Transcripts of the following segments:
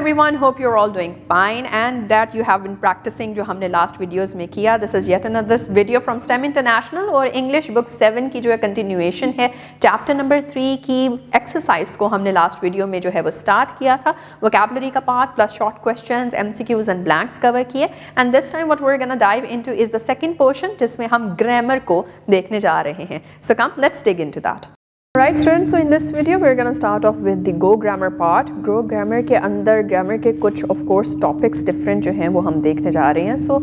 everyone, hope you're all doing fine and that you have been practicing जो हमने last videos में किया. This is yet another video from STEM International और English book 7 की जो है continuation है. Chapter number 3 की exercise को हमने last video में जो है वो start किया था. Vocabulary का part plus short questions, MCQs and blanks cover किए. And this time what we're gonna dive into is the second portion जिसमें हम grammar को देखने जा रहे हैं. So come, let's dig into that. Alright students, so in this video we're gonna start off with the Go Grammar part. Go Grammar के अंदर grammar के कुछ of course topics different जो हैं वो हम देखने जा रहे हैं. So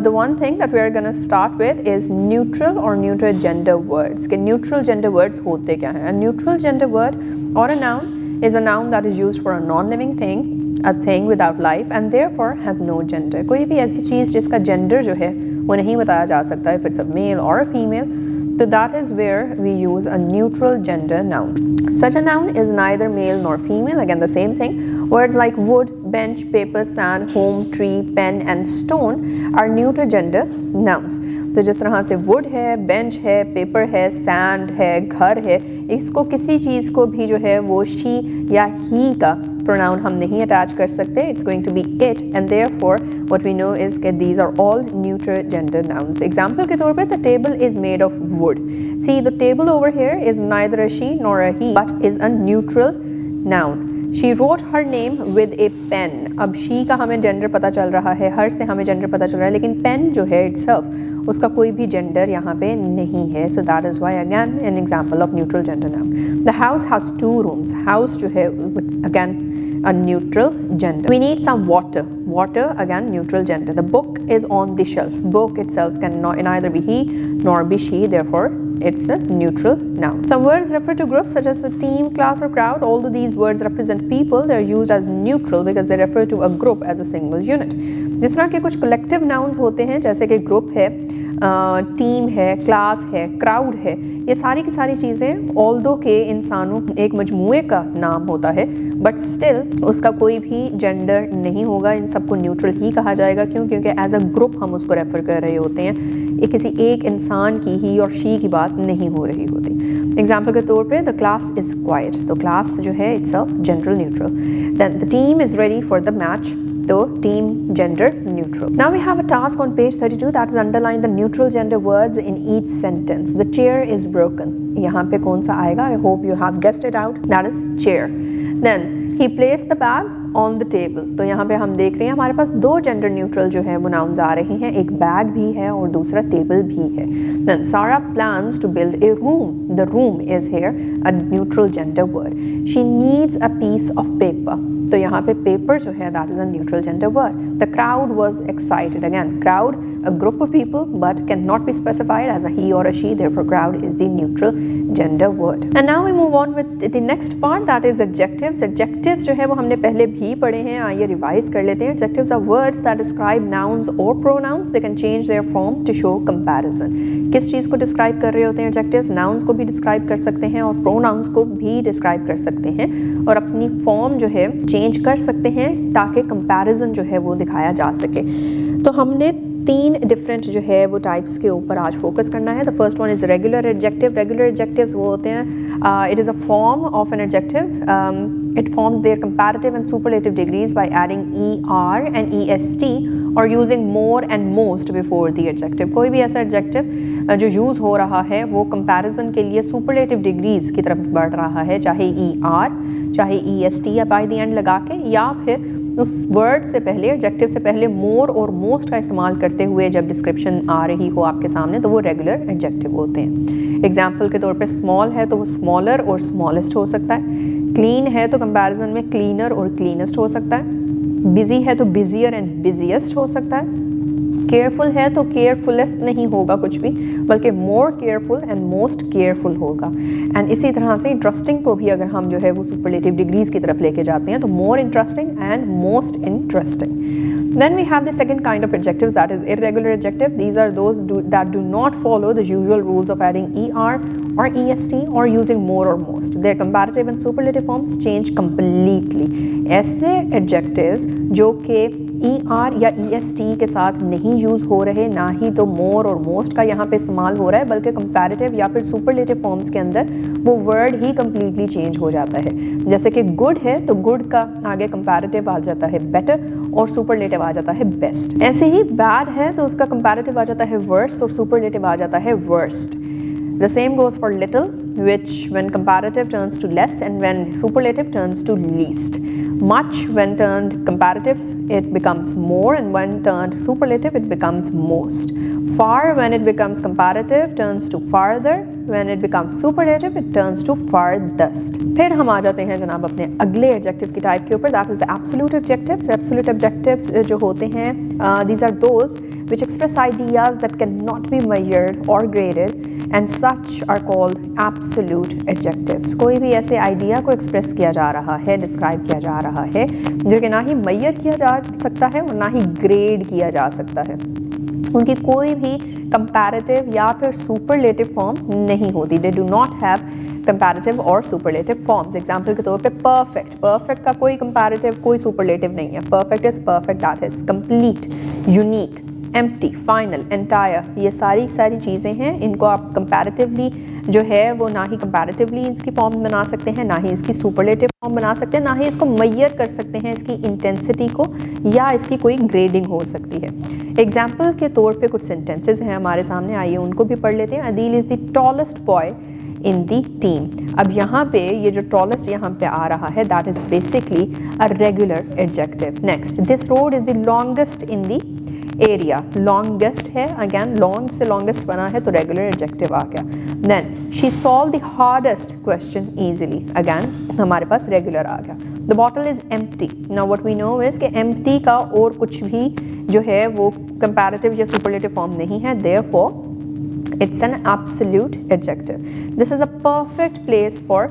the one thing that we are gonna start with is neutral or neutral gender words. कि neutral gender words होते क्या हैं? A neutral gender word or a noun is a noun that is used for a non-living thing, a thing without life and therefore has no gender. कोई भी ऐसी चीज़ जिसका gender जो है वो नहीं बताया जा सकता if it's a male or a female. So that is where we use a neutral gender noun. Such a noun is neither male nor female. Again, the same thing. Words like wood, bench, paper, sand, home, tree, pen and stone are neutral gender nouns. तो जिस तरह से wood है, bench है, paper है, sand है, घर है, इसको किसी चीज़ को भी जो है वो she या he का pronoun हम नहीं attach कर सकते. It's going to be it and therefore what we know is that these are all neutral gender nouns. Example के तौर पे the table is made of wood. See, the table over here is neither a she nor a he but is a neutral noun. She wrote her name with a pen. अब she का हमें gender पता चल रहा है, her से हमें gender पता चल रहा है, लेकिन pen जो है itself उसका कोई भी gender यहाँ पे नहीं है. So that is why again an example of neutral gender noun. The house has 2 rooms. House जो है again a neutral gender. We need some water. Water again neutral gender. The book is on the shelf. Book itself can neither be he nor be she. Therefore it's a neutral noun. Some words refer to groups such as a team, class or crowd. Although these words represent people, they are used as neutral because they refer to a group as a single unit. जिस तरह के कुछ collective nouns होते हैं जैसे कि group है, team है, क्लास है, क्राउड है, ये सारी की सारी चीज़ें ऑल्दो के इंसानों एक मजमूए का नाम होता है बट स्टिल उसका कोई भी जेंडर नहीं होगा. इन सबको न्यूट्रल ही कहा जाएगा. क्यों? क्योंकि एज अ ग्रुप हम उसको रेफर कर रहे होते हैं. ये किसी एक इंसान की ही और शी की बात नहीं हो रही होती. एग्जाम्पल के तौर पे द क्लास इज़ क्वाइट. तो क्लास जो है it's general neutral. Then the team is ready for the match. तो team gender neutral. Now we have a task on page 32 that is underline the neutral gender words in each sentence. The chair is broken. यहाँ पे कौन सा आएगा? I hope you have guessed it out. That is chair. Then he placed the bag on the table. तो यहाँ पे हम देख रहे हैं हमारे पास 2 gender neutral जो है वो nouns आ रहे हैं. एक bag भी है और दूसरा table भी है. Then Sarah plans to build a room. The room is here a neutral gender word. She needs a piece of paper. तो यहाँ पे paper जो है that is a neutral gender word. The crowd was excited. Again, crowd, a group of people but cannot be specified as a he or a she. Therefore, crowd is the neutral gender word. And now we move on with the next part that is adjectives. Adjectives जो है वो हमने पहले भी पढ़े हैं. आइए revise कर लेते हैं. Adjectives are words that describe nouns or pronouns. They can change their form to show comparison. किस चीज़ को describe कर रहे होते हैं adjectives? Nouns को भी describe कर सकते हैं और pronouns को भी describe कर सकते हैं और अपनी form जो है चेंज कर सकते हैं ताकि कंपैरिजन जो है वो दिखाया जा सके. तो हमने 3 डिफरेंट जो है वो टाइप्स के ऊपर आज फोकस करना है. The first one is regular adjective. Regular adjectives वो होते हैं it is a form of an adjective. It forms their comparative and superlative degrees by adding er and est or using more and most before the adjective. कोई भी ऐसा adjective जो use हो रहा है वो comparison के लिए superlative degrees की तरफ बढ़ रहा है, चाहे er, चाहे est या by the end लगा के या फिर उस word से पहले adjective से पहले more और most का इस्तेमाल करते हुए जब description आ रही हो आपके सामने तो वो regular adjective होते हैं. Example के तौर पे small है तो वो smaller और smallest हो सकता है. क्लीन है तो कंपैरिजन में क्लीनर और क्लीनेस्ट हो सकता है. बिजी है तो बिजियर एंड बिजिएस्ट हो सकता है. केयरफुल है तो केयरफुलेस्ट नहीं होगा कुछ भी बल्कि more careful and most careful होगा. एंड इसी तरह से इंटरेस्टिंग को भी अगर हम जो है वो सुपरलेटिव डिग्रीज की तरफ लेके जाते हैं तो more interesting and most interesting. Then we have the second kind of adjectives that is irregular adjective. These are those that do not follow the usual rules of adding er or est or using more or most. Their comparative and superlative forms change completely. ऐसे adjectives जो कि ER या EST के साथ नहीं use हो रहे, ना ही तो more और most का यहाँ पे इस्तेमाल हो रहा है, बल्कि comparative या फिर superlative forms के अंदर वो word ही completely change हो जाता है। जैसे कि good है तो good का आगे comparative आ जाता है better और superlative आ जाता है best। ऐसे ही bad है तो उसका comparative आ जाता है worse और superlative आ जाता है worst। The same goes for little, which when comparative turns to less and when superlative turns to least. Much when turned comparative it becomes more, and when turned superlative it becomes most. Far when it becomes comparative turns to farther, when it becomes superlative it turns to farthest. फिर हम आ जाते हैं जनाब अपने अगले adjective की type के ऊपर, that is the absolute adjectives. Absolute adjectives जो होते हैं these are those which express ideas that cannot be measured or graded and such are called absolute adjectives. कोई भी ऐसे आइडिया को एक्सप्रेस किया जा रहा है, डिस्क्राइब किया जा रहा है जो कि ना ही मेजर किया जा सकता है और ना ही ग्रेड किया जा सकता है, उनकी कोई भी कंपैरेटिव या फिर सुपरलेटिव फॉर्म नहीं होती। They do not have comparative और सुपरलेटिव फॉर्म्स। एग्जाम्पल के तौर पे परफेक्ट, परफेक्ट का कोई कंपैरेटिव कोई सुपरलेटिव नहीं है। Perfect is perfect, that is complete, unique, empty, final, entire, ये सारी चीज़ें हैं। इनको आप कंपैरेटिवली जो है वो ना ही कंपैरेटिवली इसकी फॉर्म बना सकते हैं, ना ही इसकी सुपरलेटिव फॉर्म बना सकते हैं, ना ही इसको मेजर कर सकते हैं इसकी इंटेंसिटी को, या इसकी कोई ग्रेडिंग हो सकती है। एग्जाम्पल के तौर पे कुछ सेंटेंसेस हैं हमारे सामने, आइए उनको भी पढ़ लेते हैं। Adeel is the tallest boy in the team. अब यहाँ पे ये जो टॉलेस्ट यहाँ पे आ रहा है that is basically a regular adjective. Next, this road is the longest in the area. Longest है, अगेन लॉन्ग से लॉन्गेस्ट बना है तो रेगुलर एडजेक्टिव आ गया। Then she solve the hardest question easily, again हमारे पास रेगुलर आ गया। The bottle is empty. Now what we know is कि एम्प्टी का और कुछ भी जो है वो कंपैरेटिव या सुपरलेटिव फॉर्म नहीं है, therefore it's an absolute adjective. This is a perfect place for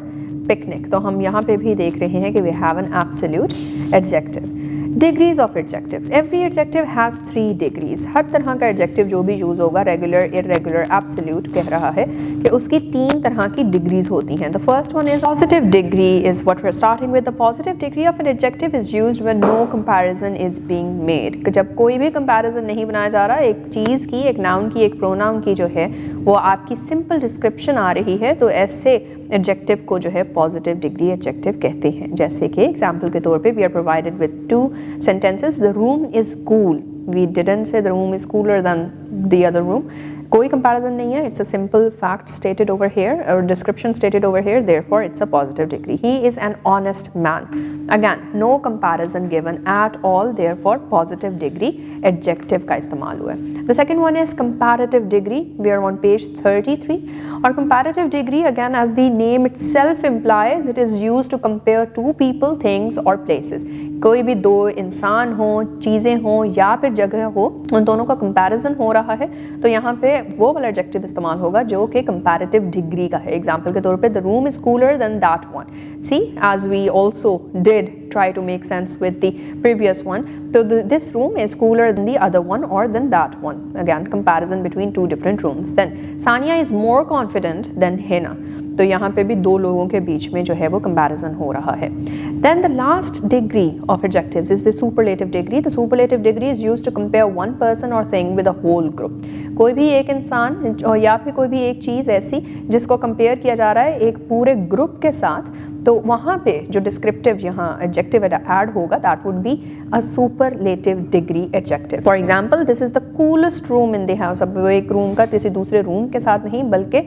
picnic. तो हम यहाँ पे भी देख रहे हैं कि we have an absolute adjective. Degrees of adjectives. Every adjective has 3 degrees. हर तरह का एडजेक्टिव जो भी यूज़ होगा, रेगुलर, इरेगुलर, एब्सोल्यूट, कह रहा है कि उसकी 3 तरह की डिग्रीज होती हैं। The first one is positive degree is what we are starting with. The positive degree of an adjective is used when no comparison is being made. जब कोई भी कंपैरिजन नहीं बनाया जा रहा, एक चीज़ की, एक नाउन की, एक प्रोनाउन की जो है वो आपकी सिंपल डिस्क्रिप्शन आ रही है, तो ऐसे एडजेक्टिव को जो है पॉजिटिव डिग्री एडजेक्टिव कहते हैं। जैसे कि एग्जाम्पल के तौर पे we are provided with 2 sentences. The room is cool. We didn't say the room is cooler than the other room. कोई comparison नहीं है. It's a simple fact stated over here, or description stated over here. Therefore, it's a positive degree. He is an honest man. Again, no comparison given at all. Therefore, positive degree adjective का इस्तेमाल हुआ है. The second one is comparative degree. We are on page 33. और comparative degree, again, as the name itself implies, it is used to compare two people, things, or places. कोई भी दो इंसान हो, चीज़ें हो या फिर जगह हो, उन दोनों का कंपैरिजन हो रहा है, तो यहाँ पे वो वाला एडजेक्टिव इस्तेमाल होगा जो कि कंपैरेटिव डिग्री का है। एग्जाम्पल के तौर पे the room is cooler than that one. See, as we also did try to make sense with the previous one, so this room is cooler than the other one or than that one. Again, comparison between 2 different rooms. Then Sania is more confident than Hina. तो यहाँ पे भी 2 लोगों के बीच में जो है वो comparison हो रहा है. Then the last degree of adjectives is the superlative degree. The superlative degree is used to compare one person or thing with a whole group. कोई भी एक इंसान या फिर कोई भी एक चीज़ ऐसी जिसको कंपेयर किया जा रहा है एक पूरे ग्रुप के साथ, तो वहाँ पे जो डिस्क्रिप्टिव यहाँ एडजेक्टिव ऐड होगा that would be a superlative degree adjective. For example, this is the coolest room in the house. अब वो एक रूम का किसी दूसरे रूम के साथ नहीं, बल्कि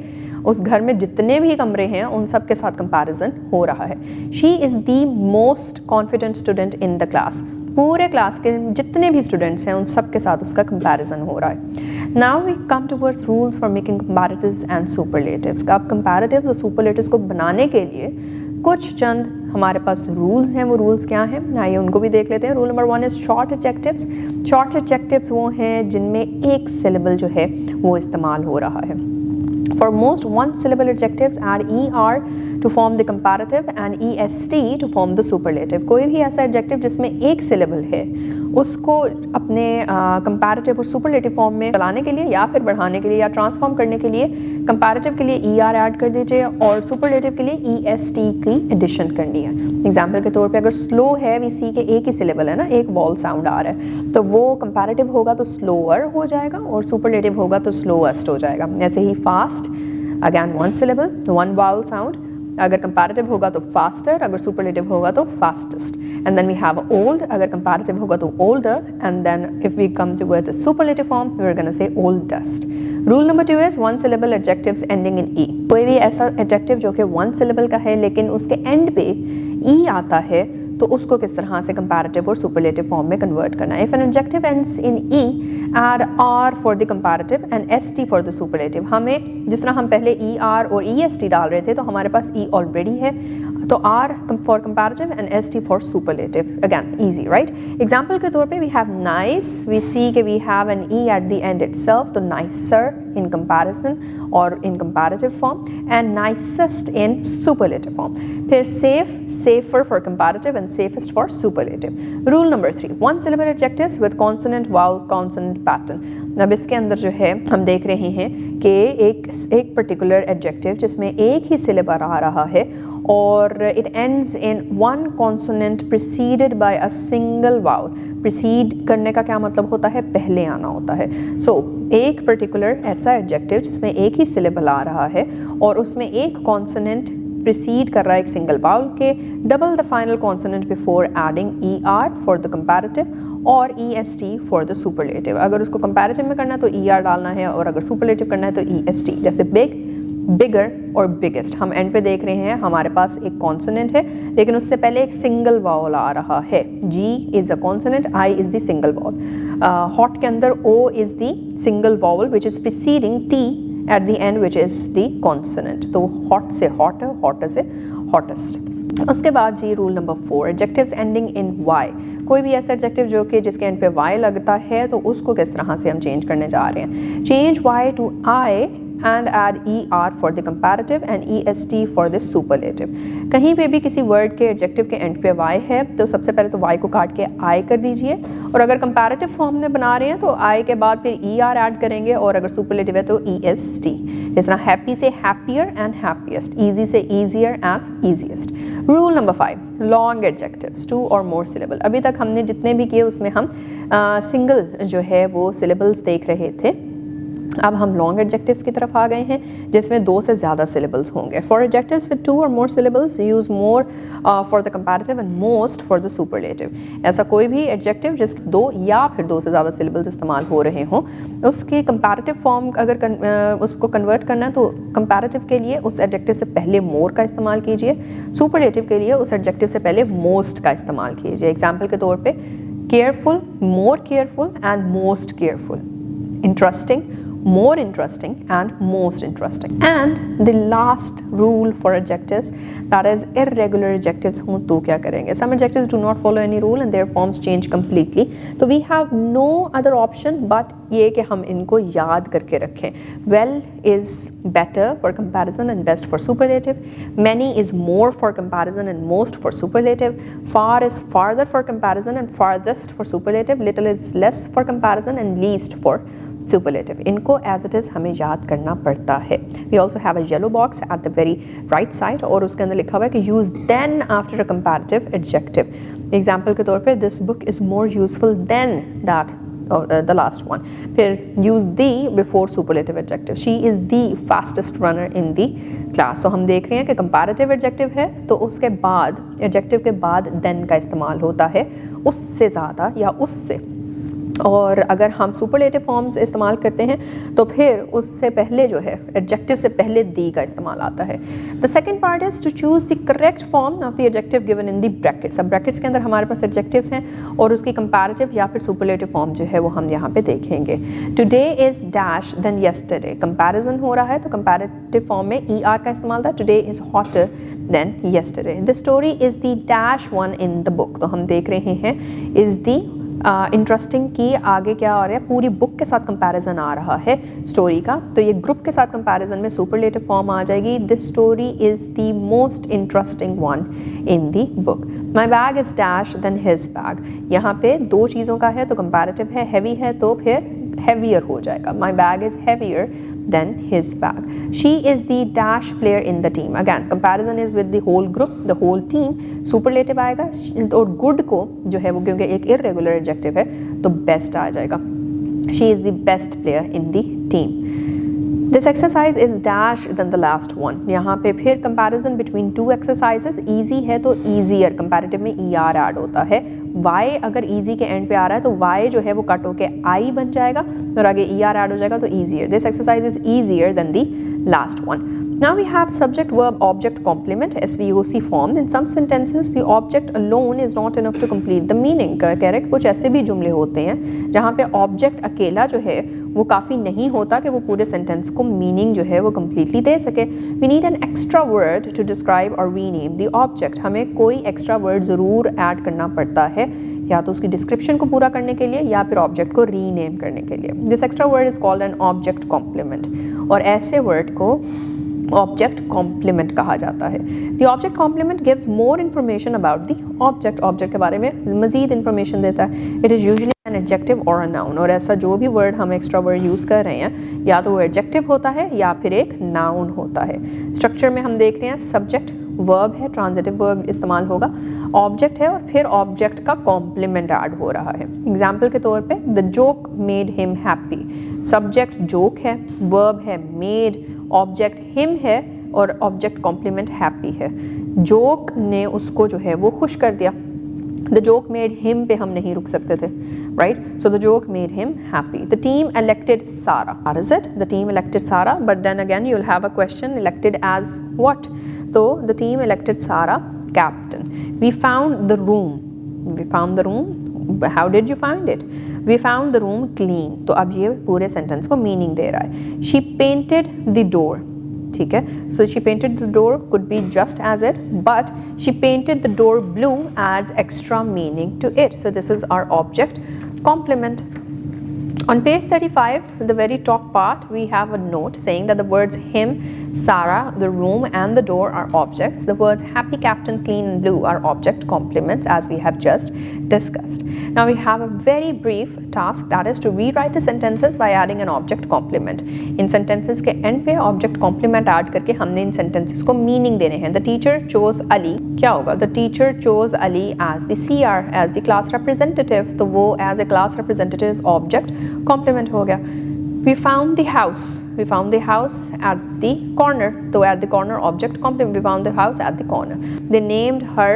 उस घर में जितने भी कमरे हैं उन सब के साथ कंपैरिजन हो रहा है। She is the most confident student in the class. पूरे क्लास के जितने भी स्टूडेंट्स हैं उन सब के साथ उसका कंपैरिजन हो रहा है। Now we come towards rules for making comparatives and superlatives. अब कंपैरेटिव्स और सुपरलेटिव्स को बनाने के लिए कुछ चंद हमारे पास रूल्स हैं। वो रूल्स क्या हैं, आइए उनको भी देख लेते हैं। Rule number 1 is short adjectives. Short adjectives वो हैं जिनमें एक सिलेबल जो है वो इस्तेमाल हो रहा है। For most one-syllable adjectives, add er to form the comparative and est to form the superlative. कोई भी ऐसा adjective जिसमें एक syllable है उसको अपने कंपैरेटिव और सुपरलेटिव फॉर्म में चलाने के लिए या फिर बढ़ाने के लिए या ट्रांसफॉर्म करने के लिए कंपैरेटिव के लिए ER ऐड कर दीजिए और सुपरलेटिव के लिए EST की एडिशन करनी है। एग्जाम्पल के तौर पे अगर स्लो है, वी सी के एक ही सिलेबल है ना, एक वॉल साउंड आ रहा है, तो वो कंपैरेटिव होगा तो स्लोअर हो जाएगा और सुपरलेटिव होगा तो स्लोएस्ट हो जाएगा। ऐसे ही fast, again one syllable, one vowel sound, अगर कंपैरेटिव होगा तो फास्टर, अगर सुपरलेटिव होगा तो fastest. And then we have old, अगर कंपैरेटिव होगा तो older, and then if we come towards the superlative form we are gonna say oldest. Rule number 2 is one syllable adjectives ending in E. कोई भी ऐसा adjective जो कि one syllable का है लेकिन उसके एंड पे ई आता है तो उसको किस तरह से कंपैरेटिव और सुपरलेटिव फॉर्म में कन्वर्ट करना है। If an adjective ends in e, add r for the comparative and s t for the superlative. हमें जिस तरह हम पहले ई आर और ईएसटी डाल रहे थे तो हमारे पास ई ऑलरेडी है, तो r for comparative and s t for superlative. Again easy, right. Example के तौर पे we have nice, we see के we have an e at the end itself, तो nicer in comparison or in comparative form and nicest in superlative form. फिर safe, safer for comparative and safest for superlative. Rule number 3, one syllable adjectives with consonant vowel consonant pattern. अब इसके अंदर जो है हम देख रहे हैं कि एक particular adjective जिसमें एक ही syllable आ रहा है और it ends in one consonant preceded by a single vowel. Precede करने का क्या मतलब होता है, पहले आना होता है। So एक पर्टिकुलर ऐसा एडजेक्टिव जिसमें एक ही सिलेबल आ रहा है और उसमें एक कॉन्सोनेंट प्रिसीड कर रहा है एक सिंगल वाउल के, double the final consonant before adding ER for the comparative और EST फॉर द सुपरलेटिव। अगर उसको कंपैरेटिव में करना है तो ER डालना है और अगर सुपरलेटिव करना है तो EST। जैसे बिग, बिगर और बिगेस्ट। हम एंड पे देख रहे हैं हमारे पास एक कॉन्सोनेंट है लेकिन उससे पहले एक सिंगल वावल आ रहा है। G is a consonant, I is the single vowel. Hot के अंदर O is the single vowel which is preceding T at the end which is the consonant. तो हॉट से हॉटर, हॉटर से hottest. उसके बाद जी rule number 4, adjectives ending in Y। कोई भी ऐसा एडजेक्टिव जो कि जिसके एंड पे Y लगता है तो उसको किस तरह से हम चेंज करने जा रहे हैं। Change Y to I and add ER for the comparative and EST for the superlative। कहीं पे भी किसी वर्ड के एडजेक्टिव के एंड पे Y है तो सबसे पहले तो Y को काट के I कर दीजिए और अगर कंपैरेटिव फॉर्म में बना रहे हैं तो I के बाद फिर ER ऐड करेंगे और अगर सुपरलेटिव है तो EST। जिस तरह हैप्पी से हैप्पियर एंड हैप्पीएस्ट, ईजी से easier and easiest. Rule number 5, long adjectives 2 or more syllable. अभी तक हमने जितने भी किए उसमें हम सिंगल जो है वो सिलेबल्स देख रहे थे। अब हम लॉन्ग एडजेक्टिव्स की तरफ आ गए हैं जिसमें 2 से ज़्यादा सिलेबल्स होंगे। For adjectives with 2 or more syllables use more for the comparative and most for the superlative. ऐसा कोई भी एडजेक्टिव जिस 2 या फिर 2 से ज़्यादा सिलेबल्स इस्तेमाल हो रहे हों उसके कंपैरेटिव फॉर्म अगर उसको कन्वर्ट करना है तो कंपैरेटिव के लिए उस एडजेक्टिव से पहले मोर का इस्तेमाल कीजिए, सुपरलेटिव के लिए उस एडजेक्टिव से पहले मोस्ट का इस्तेमाल कीजिए। एग्जाम्पल के तौर पर careful, more careful and most careful. Interesting, more interesting and most interesting. And the last rule for adjectives, that is irregular adjectives हों तो क्या करेंगे। Some adjectives do not follow any rule and their forms change completely, तो we have no other option but ये कि हम इनको याद करके रखें। Well is better for comparison and best for superlative, many is more for comparison and most for superlative, far is farther for comparison and farthest for superlative, little is less for comparison and least for superlative। इनको as it is हमें याद करना पड़ता है। We also have a yellow box at the very right side और उसके अंदर लिखा हुआ है कि use then after a comparative adjective। Example के तौर पे this book is more useful than that the last one। फिर use the before superlative adjective, she is the fastest runner in the class। तो हम देख रहे हैं कि comparative adjective है तो उसके बाद adjective के बाद then का इस्तेमाल होता है उससे ज़्यादा या उससे, और अगर हम सुपरलेटिव फॉर्म्स इस्तेमाल करते हैं तो फिर उससे पहले जो है एडजेक्टिव से पहले दी का इस्तेमाल आता है। The second part is to choose the correct form of the adjective given in the brackets. अब ब्रैकेट्स के अंदर हमारे पास एडजेक्टिव्स हैं और उसकी कंपैरेटिव या फिर सुपरलेटिव फॉर्म जो है वो हम यहाँ पे देखेंगे। Today is dash than yesterday, comparison हो रहा है तो कंपैरेटिव फॉर्म में ER का इस्तेमाल था। Today is hotter than yesterday. The story is the dash one in the book, तो हम देख रहे हैं इज द इंटरेस्टिंग कि आगे क्या हो रहा है, पूरी बुक के साथ कंपैरिजन आ रहा है स्टोरी का, तो ये ग्रुप के साथ कंपैरिजन में सुपरलेटिव फॉर्म आ जाएगी। This story is the most interesting one in the book. My bag is dash than his bag, यहाँ पे दो चीज़ों का है तो कंपैरेटिव है, हैवी है तो फिर हैवियर हो जाएगा। माई bag is heavier than his bag. She is the dash player in the team. Again, comparison is with the whole group, the whole team. Superlative आएगा और good को जो है वो क्योंकि एक irregular adjective है तो best आ जाएगा। She is the best player in the team. This exercise is dash than the last one. यहाँ पे फिर comparison between two exercises, easy है तो easier, comparative में er ऐड होता है। y अगर easy के end पे आ रहा है तो y जो है वो कट होके I बन जाएगा और आगे er ऐड हो जाएगा तो easier. This exercise is easier than the last one. Now we have subject verb object complement SVOC form. In some sentences the object alone is not enough to complete the meaning. कह रहे कुछ ऐसे भी जुमले होते हैं जहाँ पे ऑब्जेक्ट अकेला जो है वो काफ़ी नहीं होता कि वो पूरे सेंटेंस को मीनिंग जो है वो कम्प्लीटली दे सके। We need an extra word to describe और रीनेम द ऑब्जेक्ट। हमें कोई एक्स्ट्रा वर्ड ज़रूर ऐड करना पड़ता है या तो उसकी डिस्क्रिप्शन को पूरा करने के लिए या फिर ऑब्जेक्ट को रीनेम करने के लिए। This extra word is called an object complement और ऐसे वर्ड को ऑब्जेक्ट कॉम्प्लीमेंट कहा जाता है। The object complement gives more information about the object, object के बारे में मजीद इन्फॉर्मेशन देता है। It is usually an adjective और अ नाउन, और ऐसा जो भी वर्ड हम एक्स्ट्रा वर्ड यूज़ कर रहे हैं या तो वो एडजेक्टिव होता है या फिर एक नाउन होता है। स्ट्रक्चर में हम देख रहे हैं सब्जेक्ट वर्ब है, ट्रांजिटिव वर्ब इस्तेमाल होगा, ऑब्जेक्ट है और फिर ऑब्जेक्ट का कॉम्प्लीमेंट ऐड हो रहा है। एग्जाम्पल के तौर पे the joke made him happy, subject joke है, वर्ब है मेड, ऑब्जेक्ट हिम है और ऑब्जेक्ट कॉम्प्लीमेंट हैप्पी है। जोक ने उसको जो है वो खुश कर दिया। The joke made him pay हम नहीं रुक सकते थे, right? So the joke made him happy. The team elected Sarah. What is it? The team elected Sarah, but then again you'll have a question, elected as what? So the team elected Sarah captain. We found the room. We found the room. How did you find it? We found the room clean. तो अब ये पूरे sentence को meaning दे रहा है। She painted the door. ठीक है, so she painted the door could be just as it, but she painted the door blue adds extra meaning to it. So this is our object complement. On page 35, the very top part, we have a note saying that the words him, Sarah, the room and the door are objects. The words happy, captain, clean and blue are object complements as we have just discussed. Now we have a very brief task, that is to rewrite the sentences by adding an object complement. In sentences के end पे object complement add करके हमने इन sentences को meaning देने हैं। The teacher chose Ali, क्या होगा? The teacher chose Ali as the CR, as the class representative, तो वो as a class representative object complement हो गया। We found the house. We found the house at the corner. तो at the corner object complement. We found the house at the corner. They named her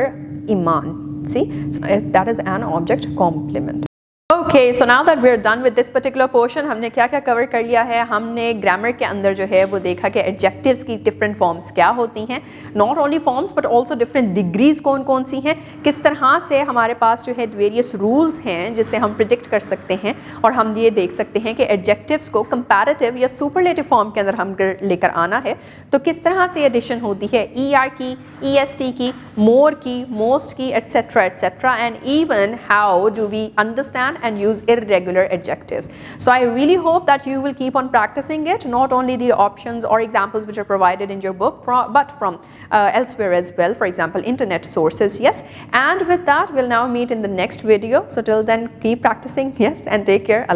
Iman. See, so that is an object complement. Okay, so now that we're done with this particular portion, हमने क्या क्या cover कर लिया है? हमने grammar के अंदर जो है वो देखा कि एडजेक्टिव्स की डिफरेंट फॉर्म्स क्या होती हैं, not only forms but also different degrees कौन कौन सी हैं, किस तरह से हमारे पास जो है वेरियस रूल्स हैं जिससे हम प्रिडिक्ट कर सकते हैं और हम ये देख सकते हैं कि एडजेक्टिव्स को कंपैरेटिव या सुपरलेटिव फॉर्म के अंदर हम लेकर आना है तो किस तरह से एडिशन होती है, ER की, EST की, मोर की, मोस्ट की, etcetera etcetera, and even how do we understand and use irregular adjectives. So I really hope that you will keep on practicing it, not only the options or examples which are provided in your book, but from elsewhere as well, for example, internet sources, yes. And with that, we'll now meet in the next video. So till then, keep practicing, yes, and take care.